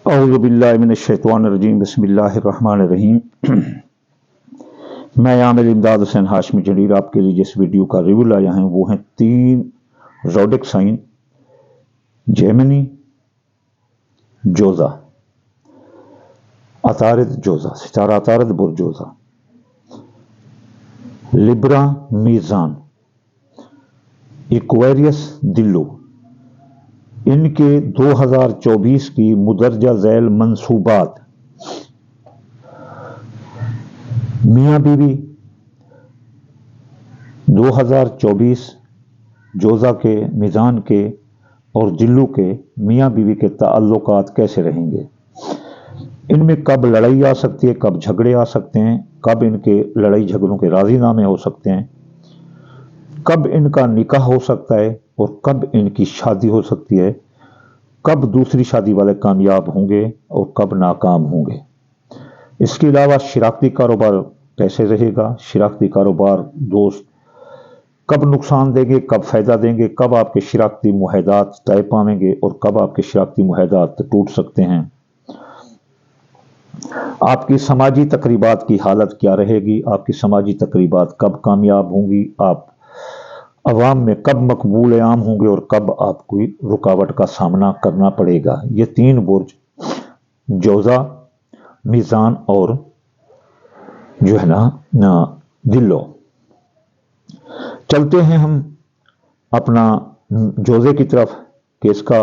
अऊज़ु बिल्लाहि मिनश्शैतानिर्रजीम बिस्मिल्लाहिर्रहमानिर्रहीम। मैं आमिर इमदाद हुसैन हाशमी जरीर आपके लिए जिस वीडियो का रिव्यू लाया है वो हैं 3 ज़ोडिक साइन जेमिनी, जोज़ा, अतारिद जोज़ा, सितारा अतारिद बुर्ज जोज़ा, लिब्रा मीज़ान, एक्वेरियस दिल्लो। इनके 2024 की मुदरजा झैल मंसूबात। मियाँ बीवी 2024 जोज़ा के, मीज़ान के और जिल्लू के मियाँ बीवी के ताल्लुकात कैसे रहेंगे। इनमें कब लड़ाई आ सकती है, कब झगड़े आ सकते हैं, कब इनके लड़ाई झगड़ों के राजीनामे हो सकते हैं, कब इनका निकाह हो सकता है और कब इनकी शादी हो सकती है, कब दूसरी शादी वाले कामयाब होंगे और कब नाकाम होंगे। इसके अलावा शिराकती कारोबार कैसे रहेगा, शिराकती कारोबार दोस्त कब नुकसान देंगे, कब फ़ायदा देंगे, कब आपके शिराकती मुआहदात तय पाएंगे और कब आपके शिराकती मुआहदात टूट सकते हैं। आपकी समाजी तकरीबात की हालत क्या रहेगी, आपकी समाजी तकरीबात कब कामयाब होंगी, आप अवाम में कब मकबूल आम होंगे और कब आपको रुकावट का सामना करना पड़ेगा। ये 3 बुर्ज जोज़ा, मीज़ान और जो है ना दिल्लो। चलते हैं हम अपना जोज़े की तरफ कि इसका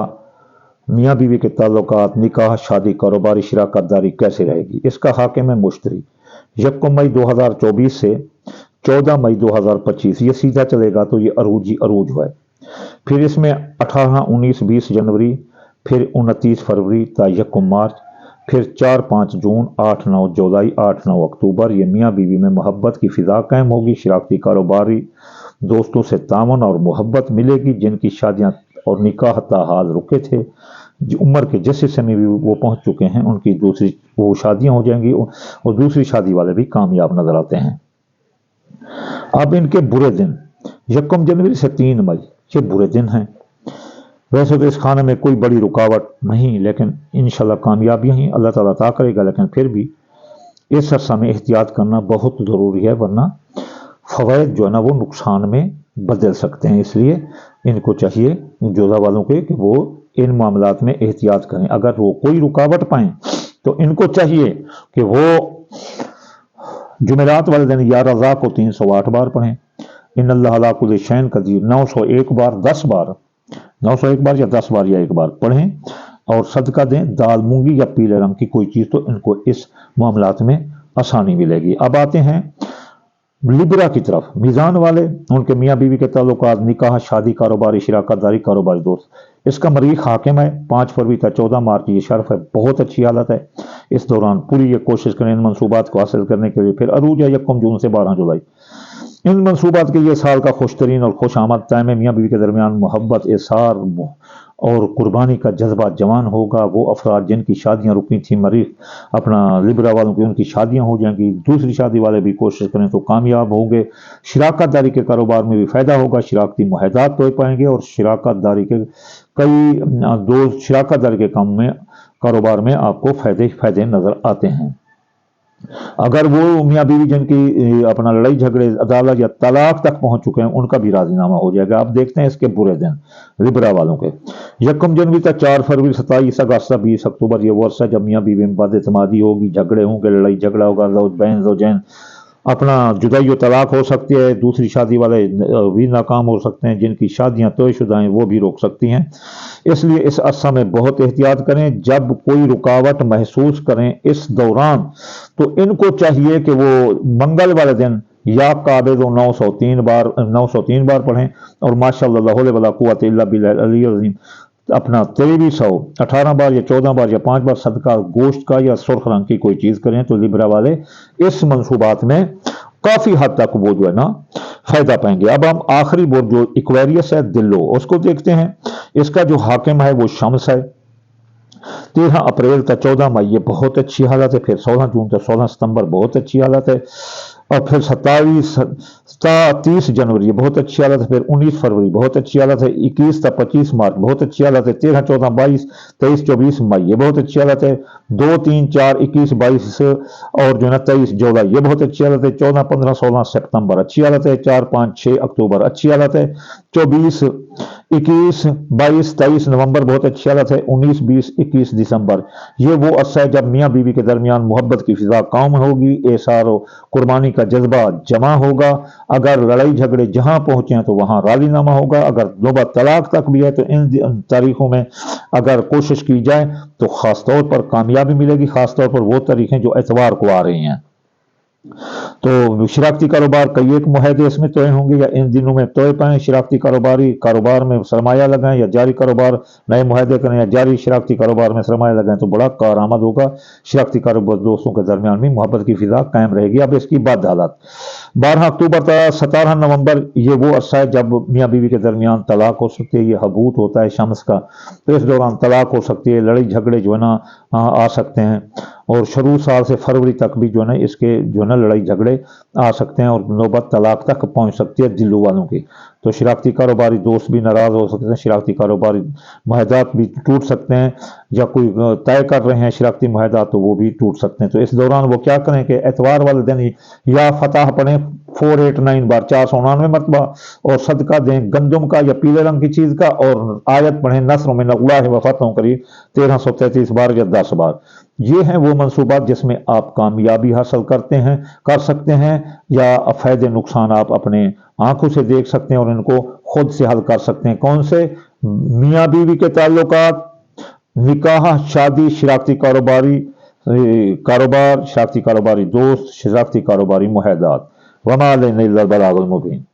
मियाँ बीवी के ताल्लुकात, निकाह, शादी, कारोबारी शराकत दारी कैसे रहेगी। इसका हाकिम है मुश्तरी 1 मई 2024 से 14 मई 2025 ये सीधा चलेगा तो ये अरूज ही अरूज हुआ है। फिर इसमें 18, 19, 20 जनवरी, फिर 29 फरवरी ता 1 मार्च, फिर 4, 5 जून, 8, 9 जुलाई, 8, 9 अक्टूबर। ये मियाँ बीवी में मोहब्बत की फ़िज़ा कायम होगी, शराकती कारोबारी दोस्तों से तावन और मोहब्बत मिलेगी। जिनकी शादियाँ और निकाह ताहाल रुके थे, उम्र के जिस हिस्से में भी वो पहुँच चुके हैं, उनकी दूसरी वो शादियाँ हो जाएंगी और दूसरी शादी वाले भी कामयाब नज़र आते हैं। अब इनके बुरे दिन 1 जनवरी से 3 मई ये बुरे दिन हैं। वैसे तो इस खाने में कोई बड़ी रुकावट नहीं, लेकिन इंशाल्लाह कामयाबियाँ ही अल्लाह ताला अता करेगा, लेकिन फिर भी इस अरसा में एहतियात करना बहुत ज़रूरी है, वरना फ़वाइद जो है ना वो नुकसान में बदल सकते हैं। इसलिए इनको चाहिए जोज़ा वालों के कि वो इन मामलात में एहतियात करें। अगर वो कोई रुकावट पाएँ तो इनको चाहिए कि वो जुमेरात वाले दिन या रज़ा को 308 बार पढ़ें, इन्नल्लाह अला कुल्लि शैइन क़दीर 901 बार, 10 बार, 901 बार या 10 बार या 1 बार पढ़ें और सदका दें दाल, मूंगी या पीले रंग की कोई चीज़, तो इनको इस मामलात में आसानी मिलेगी। अब आते हैं लिब्रा की तरफ। मीज़ान वाले, उनके मियाँ बीवी के ताल्लुकात, निकाह, शादी, कारोबारी शराकत दारी, कारोबारी दोस्त। इसका मरीख हाकिम है 5 फरवरी तक 14 मार्च ये शर्फ है, बहुत अच्छी हालत है। इस दौरान पूरी ये कोशिश करें इन मनसूबात को हासिल करने के लिए। फिर अरूज है 1 जून से 12 जुलाई। इन मनसूबात के लिए साल का खुश तरीन और खुश आमद टाइम है। मियाँ बीवी के दरमियान मोहब्बत, एसार और कुर्बानी का जज्बा जवान होगा। वो अफराद जिनकी शादियाँ रुकी थी, मरीख अपना लिब्रा वालों की, उनकी शादियाँ हो जाएंगी। दूसरी शादी वाले भी कोशिश करें तो कामयाब होंगे। शराकत दारी के कारोबार में भी फ़ायदा होगा, शराकती मुआहदात तोड़ पाएंगे और शराकत दारी के कई दोस्त शराकत दारी के काम में, कारोबार में आपको फ़ायदे नज़र आते हैं। अगर वो मियाँ बीवी जिनकी अपना लड़ाई झगड़े, अदालत या तलाक तक पहुंच चुके हैं, उनका भी राजीनामा हो जाएगा। अब देखते हैं इसके बुरे दिन लिब्रा वालों के। 1 जनवरी तक 4 फरवरी, 27 अगस्त, 20 अक्टूबर ये वर्ष है जब मियाँ बीवी में बदएतमादी होगी, झगड़े होंगे, लड़ाई झगड़ा होगा, ज़ौजैन अपना जुदाई और तलाक हो सकती है। दूसरी शादी वाले भी नाकाम हो सकते हैं। जिनकी शादियां तयशुदा हैं वो भी रोक सकती हैं। इसलिए इस अरसा में बहुत एहतियात करें। जब कोई रुकावट महसूस करें इस दौरान, तो इनको चाहिए कि वो मंगल वाले दिन या काबिल 903 बार पढ़ें और माशाअल्लाह ला हौला वला कुव्वता इल्ला बिल्लाहिल अलिय्यिल अज़ीम अपना 2318 बार या 14 बार या 5 बार सदका गोश्त का या सुर्ख रंग की कोई चीज़ करें, तो लिब्रा वाले इस मंसूबात में काफ़ी हद तक वो जो है ना फ़ायदा पाएंगे। अब हम आखिरी बोर्ड जो एक्वेरियस है दिल्लो, उसको देखते हैं। इसका जो हाकिम है वो शम्स है। 13 अप्रैल तक 14 मई ये बहुत अच्छी हालत है। फिर 16 जून तक 16 सितंबर बहुत अच्छी हालत है। और फिर 30 जनवरी ये बहुत अच्छी हालत है, फिर 19 फरवरी बहुत अच्छी हालत है, 21 तक 25 मार्च बहुत अच्छी हालत है, 13, 14, 22, 23, 24 मई ये बहुत अच्छी हालत है, 2, 3, 4, 21, 22 और जो है 23 जुलाई ये बहुत अच्छी हालत है, 14, 15, 16 सितंबर अच्छी हालत है, 4, 5, 6 अक्टूबर अच्छी हालत है, 24, 21, 22, 23 नवंबर बहुत अच्छी हालत है, 19, 20, 21 दिसंबर ये वो अरसा है जब मियाँ बीवी के दरमियान मोहब्बत की फिजा कायम होगी, एसार कुर्बानी का जज्बा जमा होगा। अगर लड़ाई झगड़े जहां पहुंचे हैं तो वहां राजीनामा होगा, अगर नौबत तलाक तक भी है तो इन तारीखों में अगर कोशिश की जाए तो खासतौर पर कामयाबी मिलेगी, खासतौर पर वो तारीखें जो एतवार को आ रही हैं। तो शरारती कारोबार कई एक मुआहदे इसमें तय होंगे या इन दिनों में तय पाएं, शरारती कारोबार में सरमाया लगाएं या जारी कारोबार नए मुआहदे करें या जारी शरारती कारोबार में सरमाया लगाएं तो बड़ा कारआमद होगा। शरारती कारोबार दोस्तों के दरमियान भी मोहब्बत की फिजा कायम रहेगी। अब इसकी बद हालत 12 अक्टूबर तक 17 नवंबर ये वो अरसा है जब मियाँ बीवी के दरमियान तलाक हो सकती है, ये हबूत होता है शम्स का, तो इस दौरान तलाक हो सकती है, लड़ाई झगड़े जो है ना आ सकते हैं और शुरू साल से फरवरी तक भी जो है ना इसके जो है ना लड़ाई झगड़े आ सकते हैं और नौबत तलाक तक पहुंच सकती है दिल्लू वालों की। तो शरारती कारोबारी दोस्त भी नाराज हो सकते हैं, शरारती कारोबारी मुआहदात भी टूट सकते हैं या कोई तय कर रहे हैं शरारती मुआहदात तो वो भी टूट सकते हैं। तो इस दौरान वो क्या करें कि एतवार वाले दिन ही या फतह पढ़ें 489 बार 499 मरतबा और सदका दें गंदम का या पीले रंग की चीज का और आयत पढ़ें नस्र में नल्लाह व फतह करीब 1333 बार या 10 बार। ये हैं वो मंसूबात जिसमें आप कामयाबी हासिल कर सकते हैं या फायदे नुकसान आप अपने आंखों से देख सकते हैं और इनको खुद से हल कर सकते हैं। कौन से? मियाँ बीवी के ताल्लुकात, निकाह, शादी, शरारती कारोबार, शरारती कारोबारी दोस्त, शरारती कारोबारी मुआहदात। वमा अलैना इल्लल बलागुल मुबीन।